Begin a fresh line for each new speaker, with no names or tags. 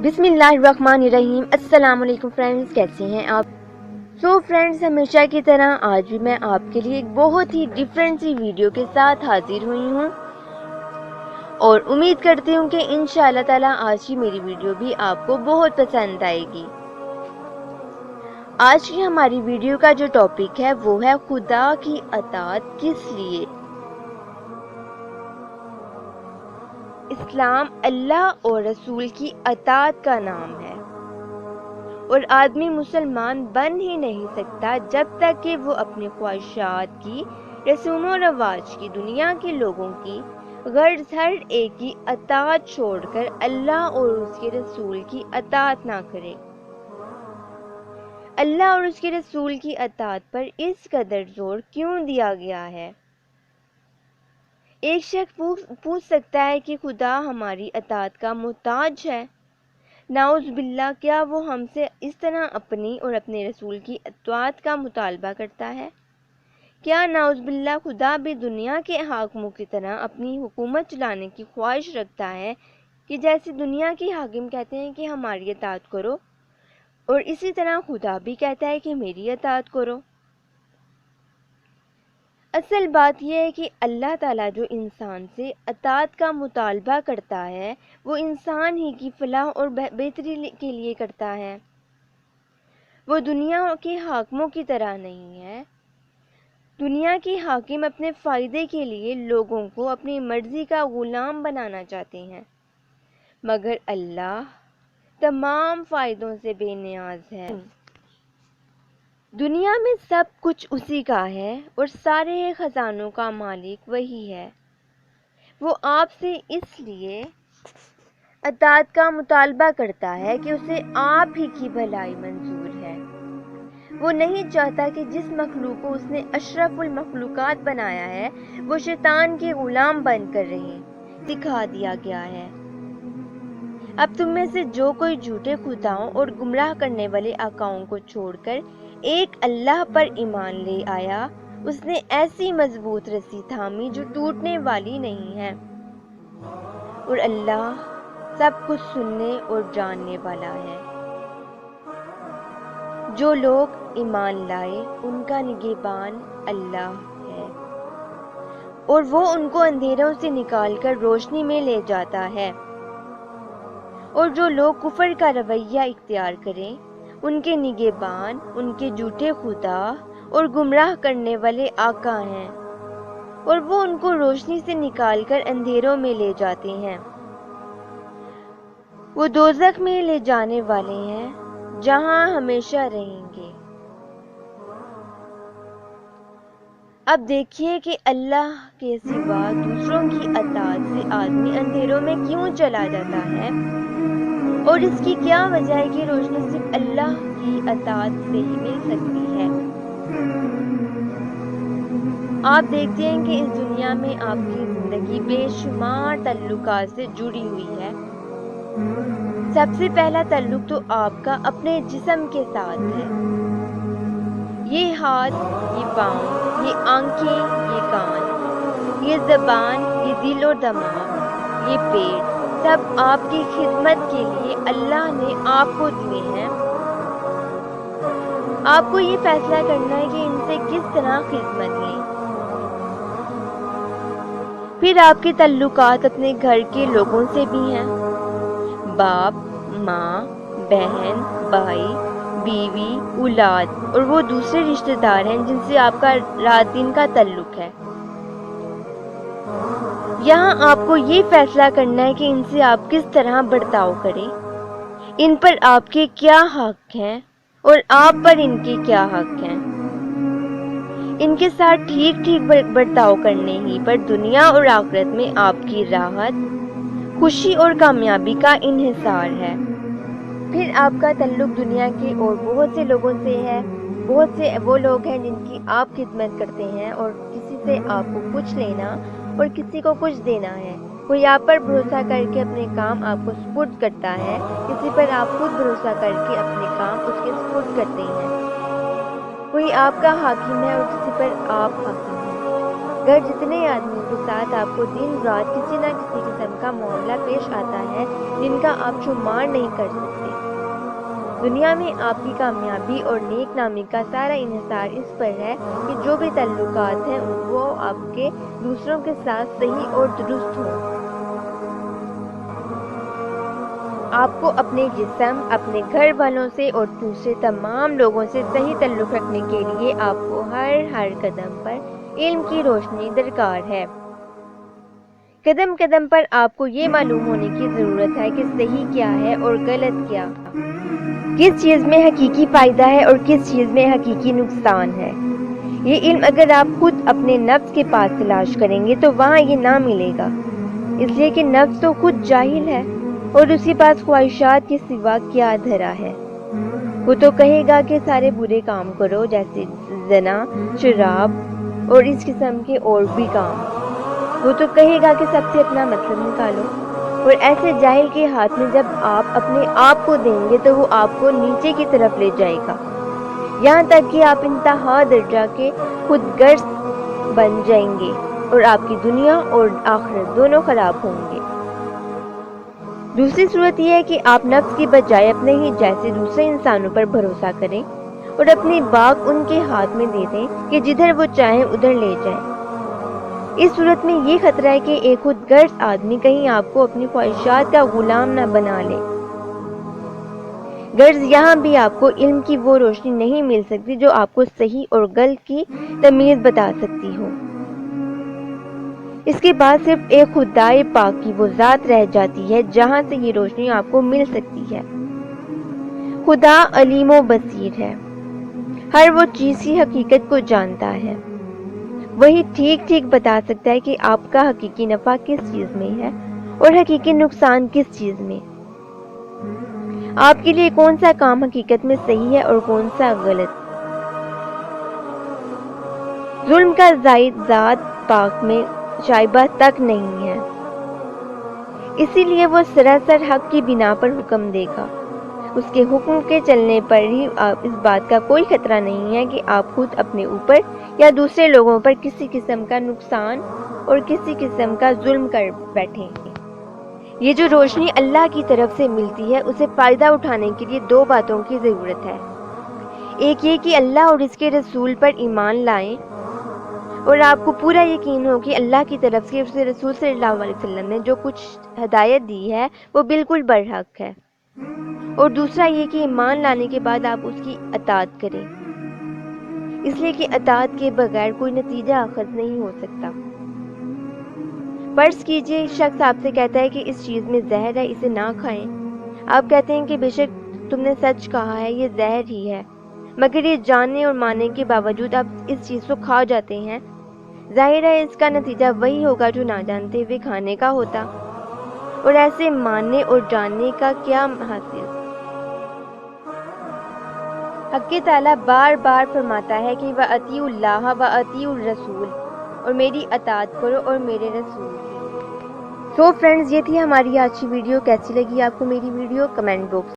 बिस्मिल्लाहिर्रहमानिर्रहीम। अस्सलाम वालेकुम फ्रेंड्स, कैसे हैं आप? फ्रेंड्स, हमेशा की तरह आज भी मैं आपके लिए एक बहुत ही डिफरेंट सी वीडियो के साथ हाजिर हुई हूँ और उम्मीद करती हूँ कि इंशाअल्लाह ताला आज की मेरी वीडियो भी आपको बहुत पसंद आएगी। आज की हमारी वीडियो का जो टॉपिक है वो है खुदा की अताअत किस लिए। इस्लाम अल्लाह और रसूल की अताअत का नाम है और आदमी मुसलमान बन ही नहीं सकता जब तक कि वो अपनी ख्वाहिशात की, रस्म व रवाज की, दुनिया के लोगों की गर्ज हर एक की अताअत छोड़कर अल्लाह और उसके रसूल की अताअत ना करे। अल्लाह और उसके रसूल की अताअत पर इस कदर जोर क्यों दिया गया है? एक शख्स पूछ सकता है कि खुदा हमारी अताअत का मोहताज है। नाउज़ बिल्लाह, क्या वो हमसे इस तरह अपनी और अपने रसूल की अताअत का मुतालबा करता है? क्या नाउज़ बिल्लाह खुदा भी दुनिया के हाकिमों की तरह अपनी हुकूमत चलाने की ख्वाहिश रखता है कि जैसे दुनिया के हाकिम कहते हैं कि हमारी अताअत करो, और इसी तरह खुदा भी कहता है कि मेरी अताअत करो? असल बात यह है कि अल्लाह ताला जो इंसान से अताअत का मुतालबा करता है वो इंसान ही की फलाह और बेहतरी के लिए करता है। वो दुनिया के हाकिमों की तरह नहीं है। दुनिया के हाकिम अपने फ़ायदे के लिए लोगों को अपनी मर्ज़ी का ग़ुलाम बनाना चाहते हैं, मगर अल्लाह तमाम फ़ायदों से बेनियाज़ है। दुनिया में सब कुछ उसी का है और सारे खजानों का मालिक वही है। वो आपसे इसलिए अताअत का मुतालबा करता है कि उसे आप ही की भलाई मंजूर है। वो नहीं चाहता कि जिस मखलूक को उसने अशरफुल मखलूकात बनाया है वो शैतान के गुलाम बनकर रहे। दिखा दिया गया है। अब तुम में से जो कोई झूठे खुदाओं और गुमराह करने वाले आकाओं को छोड़कर एक अल्लाह पर ईमान ले आया, उसने ऐसी मजबूत रस्सी थामी जो टूटने वाली नहीं है, और अल्लाह सब कुछ सुनने और जानने वाला है। जो लोग ईमान लाए उनका निगहबान अल्लाह है और वो उनको अंधेरों से निकालकर रोशनी में ले जाता है। और जो लोग कुफर का रवैया इख्तियार करें उनके निगहबान उनके झूठे खुदा और गुमराह करने वाले आका हैं, और वो उनको रोशनी से निकालकर अंधेरों में ले जाते हैं। वो दोज़ख में ले जाने वाले हैं जहां हमेशा रहेंगे। अब देखिए कि अल्लाह के सिवा दूसरों की अताअत से आदमी अंधेरों में क्यों चला जाता है, और इसकी क्या वजह है कि रोशनी सिर्फ अल्लाह की अताअत से ही मिल सकती है। आप देखते हैं कि इस दुनिया में आपकी ज़िंदगी बेशुमार तल्लुकात से जुड़ी हुई है। सबसे पहला तल्लुक तो आपका अपने जिस्म के साथ है। ये हाथ, ये पाँव, ये आंखें, ये कान, ये ज़बान, ये दिल और दिमाग, ये पेट, सब आपकी खिदमत के लिए अल्लाह ने आपको दिए हैं। आपको ये फैसला करना है कि इनसे किस तरह खिदमत लें। फिर आपके तल्लुकात अपने घर के लोगों से भी हैं। बाप, माँ, बहन, भाई, बीवी, औलाद और वो दूसरे रिश्तेदार हैं जिनसे आपका रात दिन का तल्लुक है। यहाँ आपको ये फैसला करना है कि इनसे आप किस तरह बर्ताव करें, इन पर आपके क्या हक हैं और आप पर इनके क्या हक हैं। इनके साथ ठीक ठीक बर्ताव करने ही पर दुनिया और आखिरत में आपकी राहत, खुशी और कामयाबी का इन्हिसार है। फिर आपका तल्लुक दुनिया के और बहुत से लोगों से है। बहुत से वो लोग हैं जिनकी आप खिदमत करते हैं और किसी से आपको कुछ लेना और किसी को कुछ देना है। कोई आप पर भरोसा करके अपने काम आपको सुपुर्द करता है, किसी पर आप खुद भरोसा करके अपने काम उसके सुपुर्द करते हैं। कोई आपका हाकिम है और किसी पर आप हाकिम हैं। घर जितने आदमियों के साथ आपको दिन रात किसी न किसी किस्म کا معاملہ پیش آتا ہے جن کا آپ شمار نہیں کر سکتے۔ دنیا میں آپ کی کامیابی اور نیک نامی کا سارا انحصار اس پر ہے کہ جو بھی تعلقات ہیں وہ آپ کے دوسروں کے ساتھ صحیح اور درست ہوں۔ آپ کو اپنے جسم، اپنے گھر والوں سے اور دوسرے تمام لوگوں سے صحیح تعلق رکھنے کے لیے آپ کو ہر قدم پر علم کی روشنی درکار ہے۔ قدم قدم پر آپ کو یہ معلوم ہونے کی ضرورت ہے کہ صحیح کیا ہے اور غلط کیا، کس چیز میں حقیقی فائدہ ہے اور کس چیز میں حقیقی نقصان ہے۔ یہ علم اگر آپ خود اپنے نفس کے پاس تلاش کریں گے تو وہاں یہ نہ ملے گا، اس لیے کہ نفس تو خود جاہل ہے اور اسی پاس خواہشات کے سوا کیا دھرا ہے۔ وہ تو کہے گا کہ سارے برے کام کرو، جیسے زنا، شراب اور اس قسم کے اور بھی کام۔ وہ تو کہے گا کہ سب سے اپنا مطلب نکالو، اور ایسے جاہل کے ہاتھ میں جب آپ اپنے آپ کو دیں گے تو وہ آپ کو نیچے کی طرف لے جائے گا، یہاں تک کہ آپ انتہا درجہ کے خود غرض بن جائیں گے اور آپ کی دنیا اور آخرت دونوں خراب ہوں گے۔ دوسری صورت یہ ہے کہ آپ نفس کی بجائے اپنے ہی جیسے دوسرے انسانوں پر بھروسہ کریں اور اپنی باگ ان کے ہاتھ میں دے دیں کہ جدھر وہ چاہیں ادھر لے جائیں۔ اس صورت میں یہ خطرہ ہے کہ ایک خود غرض آدمی کہیں آپ کو اپنی خواہشات کا غلام نہ بنا لے۔ غرض یہاں بھی آپ کو علم کی وہ روشنی نہیں مل سکتی جو آپ کو صحیح اور غلط کی تمیز بتا سکتی ہو۔ اس کے بعد صرف ایک خدائے پاک کی وہ ذات رہ جاتی ہے جہاں سے یہ روشنی آپ کو مل سکتی ہے۔ خدا علیم و بصیر ہے، ہر وہ چیز کی حقیقت کو جانتا ہے، وہی ٹھیک ٹھیک بتا سکتا ہے کہ آپ کا حقیقی نفع کس چیز میں ہے اور حقیقی نقصان کس چیز میں۔ آپ کے لیے کون سا کام حقیقت میں صحیح ہے اور کون سا غلط۔ ظلم کا زائد ذات پاک میں شائبہ تک نہیں ہے، اسی لیے وہ سراسر حق کی بنا پر حکم دے گا۔ اس کے حکم کے چلنے پر ہی اس بات کا کوئی خطرہ نہیں ہے کہ آپ خود اپنے اوپر یا دوسرے لوگوں پر کسی قسم کا نقصان اور کسی قسم کا ظلم کر بیٹھیں۔ یہ جو روشنی اللہ کی طرف سے ملتی ہے اسے فائدہ اٹھانے کے لیے دو باتوں کی ضرورت ہے۔ ایک یہ کہ اللہ اور اس کے رسول پر ایمان لائیں اور آپ کو پورا یقین ہو کہ اللہ کی طرف سے اس کے رسول صلی اللہ علیہ وسلم نے جو کچھ ہدایت دی ہے وہ بالکل برحق ہے، اور دوسرا یہ کہ ایمان لانے کے بعد آپ اس کی اطاعت کریں، اس لیے کہ اطاعت کے بغیر کوئی نتیجہ اخذ نہیں ہو سکتا۔ فرض کیجئے ایک شخص آپ سے کہتا ہے کہ اس چیز میں زہر ہے، اسے نہ کھائیں۔ آپ کہتے ہیں کہ بے شک تم نے سچ کہا ہے، یہ زہر ہی ہے، مگر یہ جاننے اور ماننے کے باوجود آپ اس چیز کو کھا جاتے ہیں۔ ظاہر ہے اس کا نتیجہ وہی ہوگا جو نہ جانتے ہوئے کھانے کا ہوتا، اور ایسے ماننے اور جاننے کا کیا حاصل۔ حق تعالیٰ بار بار فرماتا ہے کہ وَأَطِیعُوا اللَّهَ وَأَطِیعُوا الرَّسُولَ، اور میری اطاعت کرو اور میرے رسول کی۔ سو فرینڈز، یہ تھی ہماری آج کی ویڈیو۔ کیسی لگی آپ کو میری ویڈیو؟ Comment box